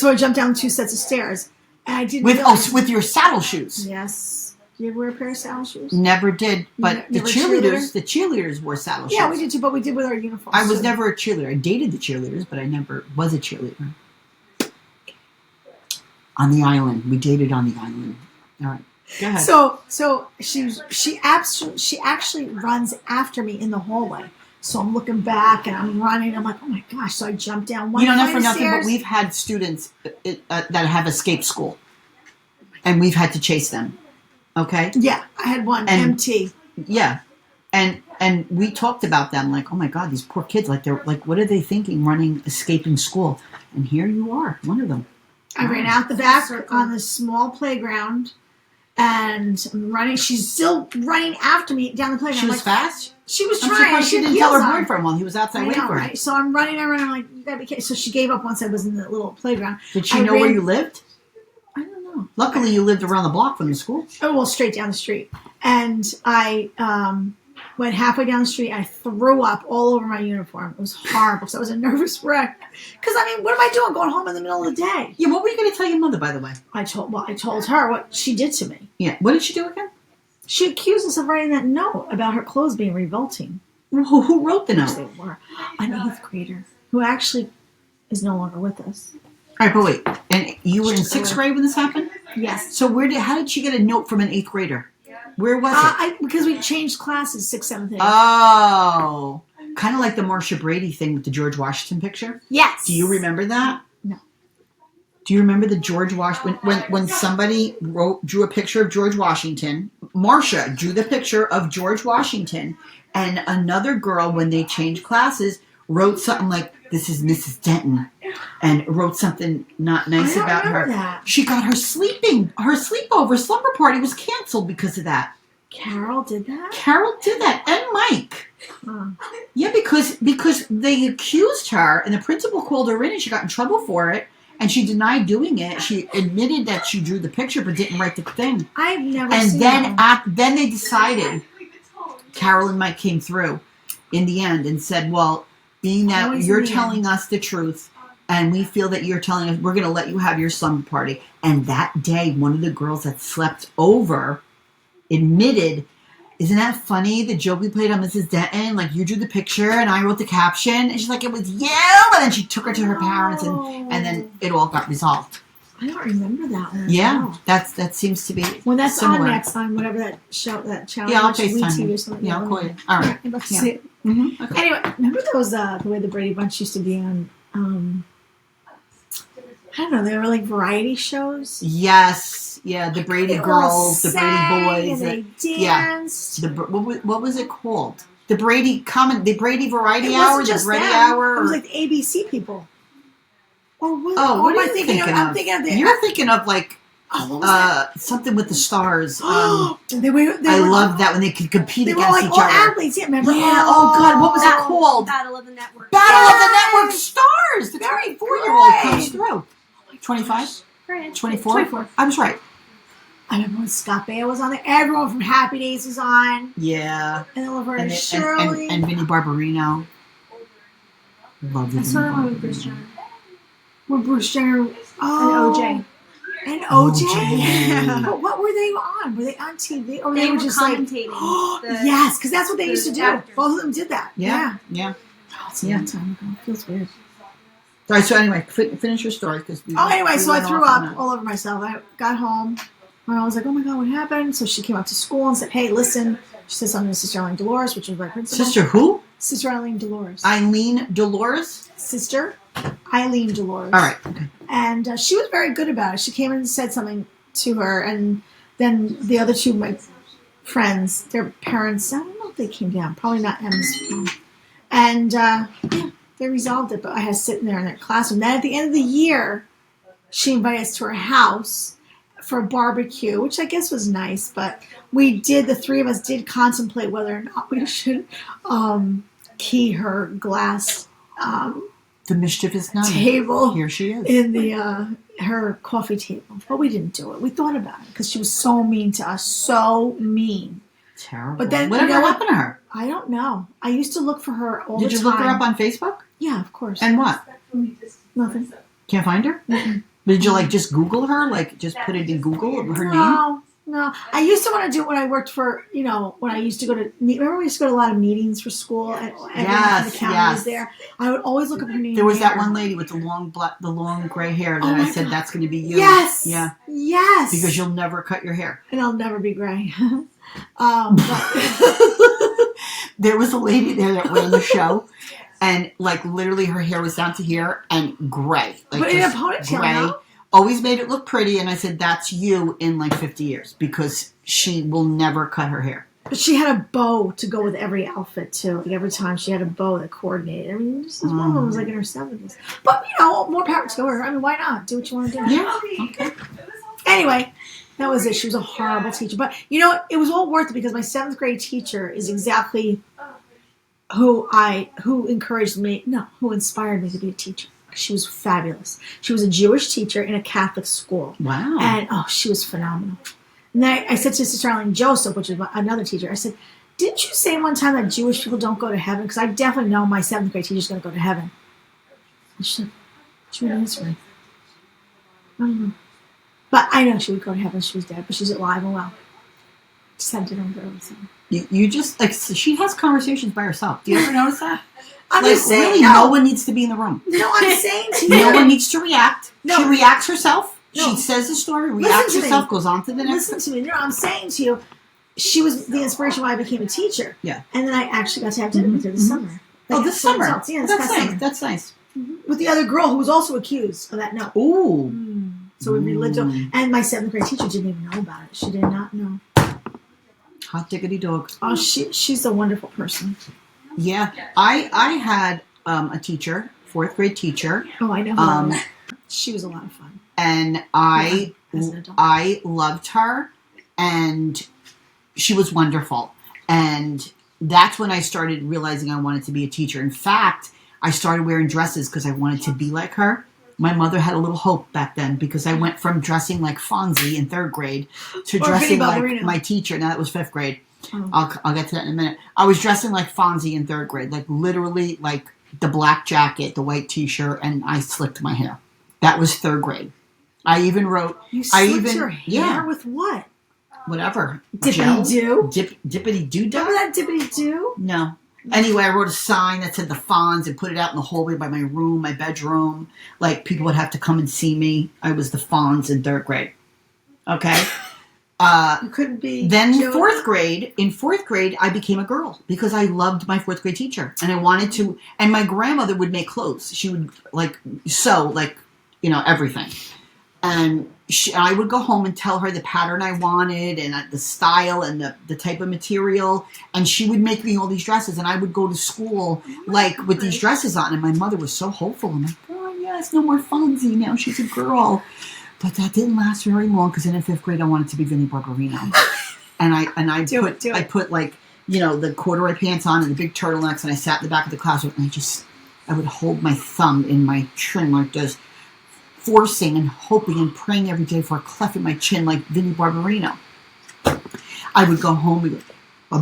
So I jumped down 2 sets of stairs. And I didn't with your saddle shoes. Yes. Did you ever wear a pair of saddle shoes? Never did. But the cheerleaders wore saddle shoes. Yeah, we did too, but we did with our uniforms. I was never a cheerleader. I dated the cheerleaders, but I never was a cheerleader. On the island. We dated on the island. All right. Go ahead. So she actually runs after me in the hallway. So I'm looking back and I'm running. I'm like, oh my gosh! So I jumped down one. You don't know for nothing, stairs. but we've had students that have escaped school, and we've had to chase them. Okay. Yeah, I had one MT. Yeah, and we talked about them like, oh my God, these poor kids! Like they're like, what are they thinking? Running, escaping school, and here you are, one of them. I ran out the back on the small playground, and I'm running. She's still running after me down the playground. She was fast. She was trying. She didn't tell her boyfriend while he was outside waiting for her. Right? So I'm running. I'm like, you gotta be careful. So she gave up once I was in the little playground. Did she know where you lived? I don't know. Luckily, you lived around the block from the school. Oh, well, straight down the street. And I went halfway down the street. I threw up all over my uniform. It was horrible. So I was a nervous wreck. Because, I mean, what am I doing going home in the middle of the day? Yeah, what were you going to tell your mother, by the way? I told her what she did to me. Yeah. What did she do again? She accused us of writing that note about her clothes being revolting. Who wrote the note? They were an 8th grader who actually is no longer with us. All right, but wait. And you were in 6th grade when this happened? Yes. So how did she get a note from an 8th grader? Where was it? Because we changed classes 6th, 7th, 8th. Oh. Kind of like the Marsha Brady thing with the George Washington picture? Yes. Do you remember that? No. Do you remember the George Washington? When somebody drew a picture of George Washington, Marsha drew the picture of George Washington, and another girl, when they changed classes, wrote something like, "This is Mrs. Denton," and wrote something not nice about her. That. She got her sleepover slumber party was canceled because of that. Carol did that? Carol did that, and Mike. Huh. Yeah, because they accused her, and the principal called her in, and she got in trouble for it, and she denied doing it. She admitted that she drew the picture, but didn't write the thing. I've never and seen then that. Then they decided, Carol and Mike came through in the end and said, well, being that you're telling us the truth, and we feel that you're telling us, we're going to let you have your slumber party. And that day, one of the girls that slept over admitted, isn't that funny, the joke we played on Mrs. Denton? Like, you drew the picture and I wrote the caption. And she's like, it was you. And then she took her to her parents, and then it all got resolved. I don't remember that one. Yeah, that seems to be when that's similar. on next on whatever that channel. Yeah, I'll FaceTime you. Or something. Yeah, I'll call you. All right. I'd love to see it. Mm-hmm. Okay. Anyway, remember those the way the Brady Bunch used to be on? I don't know. They were like variety shows. Yes. Yeah, the Brady girls, the Brady boys. And they danced. Yeah. What was it called? The Brady Variety Hour, the Brady them. Hour. It was like the ABC people. Or what? What are you thinking of? I'm thinking of You're thinking of like what was something with the stars. I love that when they could compete they against were like each all other. athletes. Yeah, remember? Yeah. Oh God, what was it called? Battle of the Network. Battle of the Network Stars. The 24-year-old comes through. 25? 24? I was right. I remember when Scott Baio was on there. Everyone from Happy Days was on. Yeah. And then Laverne and Shirley. And Vinny Barbarino. Love Vinny. I saw them with Bruce Jenner. With Bruce Jenner. And OJ. And OJ? Yeah. But what were they on? Were they on TV? Or they were were just commentating. Yes, because that's what they used to do. Actors. Both of them did that. Yeah. Oh, it's a long time ago. It feels weird. All right, so anyway, finish your story. Anyway, so I threw up all over myself. I got home, and I was like, oh my God, what happened? So she came up to school and said, hey, listen. She said something to Sister Eileen Dolores, which was my principal. Sister who? Sister Eileen Dolores. Eileen Dolores? Sister Eileen Dolores. All right. Okay. And she was very good about it. She came in and said something to her, and then the other two of my friends, their parents, I don't know if they came down. Probably not Emma's mom. And, they resolved it, but I had to sit in there in their classroom. Then at the end of the year, she invited us to her house for a barbecue, which I guess was nice, but the three of us did contemplate whether or not we should key her glass the mischief is done. Table. Here she is. In the her coffee table. But we didn't do it. We thought about it because she was so mean to us. So mean. Terrible. But then, whatever happened to her? I don't know. I used to look for her all the time. Did you look her up on Facebook? Yeah, of course. And what? Nothing. Can't find her? Mm-mm. Did you like just Google her? Like just put it in Google her name? No. I used to want to do it when I worked for, when I used to go to, remember we used to go to a lot of meetings for school and everyone from the county was there. I would always look up her name. There was that one lady with the long gray hair that I said, that's going to be you. Yes. Yeah. Yes. Because you'll never cut your hair. And I'll never be gray. There was a lady there that ran the show. And like literally her hair was down to here and gray. Like, but in a ponytail, gray. no? Always made it look pretty. And I said, that's you in like 50 years. Because she will never cut her hair. But she had a bow to go with every outfit, too. Like every time she had a bow that coordinated. I mean, this woman was like in her 70s. But, more power to her. I mean, why not? Do what you want to do. Yeah. Okay. Anyway, that was it. She was a horrible teacher. But, it was all worth it because my 7th grade teacher is exactly who inspired me to be a teacher. She was fabulous. She was a Jewish teacher in a Catholic school. Wow. And, she was phenomenal. And then I said to Sister Arlene Joseph, which is another teacher, I said, didn't you say one time that Jewish people don't go to heaven? Because I definitely know my 7th grade teacher's going to go to heaven. And she said, she wouldn't answer me. I don't know. But I know she would go to heaven. She was dead, but she's alive and well. Just had dinner with her. You just, like, she has conversations by herself. Do you ever notice that? I'm like, just saying, really, no one needs to be in the room. No, I'm saying to you. No one needs to react. No. She reacts herself. No. She says the story, reacts herself, goes on to the next. Listen to me. No, I'm saying to you, she was the inspiration why I became a teacher. Yeah. And then I actually got to have dinner with her this summer. Like, this summer? Yeah, that's nice. Summer. That's nice. With the other girl who was also accused of that note. Ooh. So we relived it. And my 7th grade teacher didn't even know about it. She did not know. Hot diggity dog. Oh, she's a wonderful person. Yeah. I had a teacher, 4th grade teacher. Oh, I know. She was a lot of fun. And I loved her, and she was wonderful. And that's when I started realizing I wanted to be a teacher. In fact, I started wearing dresses because I wanted to be like her. My mother had a little hope back then because I went from dressing like Fonzie in 3rd grade to dressing like my teacher. Now that was 5th grade. Oh. I'll get to that in a minute. I was dressing like Fonzie in 3rd grade, like literally like the black jacket, the white T-shirt, and I slicked my hair. That was 3rd grade. I even wrote. You slicked your hair with what? Whatever. Dippity doo? Dippity doo dah? Remember that dippity doo? No. Anyway, I wrote a sign that said the Fonz and put it out in the hallway by my room, my bedroom. Like, people would have to come and see me. I was the Fonz in 3rd grade. Okay? You couldn't be. Then 4th grade, in 4th grade, I became a girl because I loved my 4th grade teacher. And I wanted to, and my grandmother would make clothes. She would, like, sew, like, everything. And I would go home and tell her the pattern I wanted and the style and the type of material. And she would make me all these dresses. And I would go to school, like, with these dresses on. And my mother was so hopeful. I'm like, oh, yes, no more Fonzie. Now she's a girl. But that didn't last very long because in 5th grade, I wanted to be Vinny Barbarino. And I put, like, the corduroy pants on and the big turtlenecks. And I sat in the back of the classroom. And I would hold my thumb in my chin like this, forcing and hoping and praying every day for a cleft in my chin like Vinny Barbarino. I would go home and go,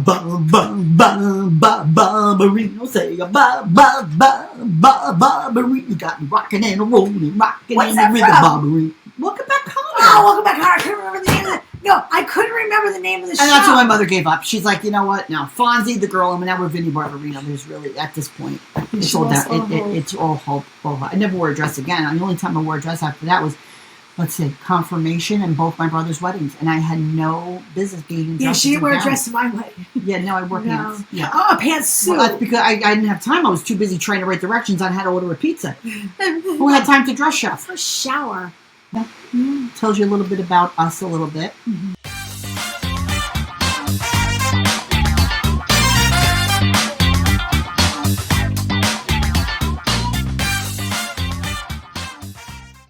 Barbarino, say Barbarino, got me rocking and rolling, rocking and the rhythm, Barbarino. Welcome back home. Oh, Welcome Back Home. I couldn't remember the name of I couldn't remember the name of the show. And that's when my mother gave up. She's like, you know what? Now, Fonzie, the girl, and now we're Vinny Barbarino. There's really, at this point, it's all down. It's all hope. I never wore a dress again. The only time I wore a dress after that was, let's see, confirmation and both my brother's weddings. And I had no business being in dresses. Yeah, she didn't wear a dress in my wedding. Yeah, no, I wore pants. Yeah. Oh, a pantsuit. Well, that's because I didn't have time. I was too busy trying to write directions on how to order a pizza. Who had time to dress shop? For a shower. Yeah. Tells you a little bit about us a little bit. Mm-hmm.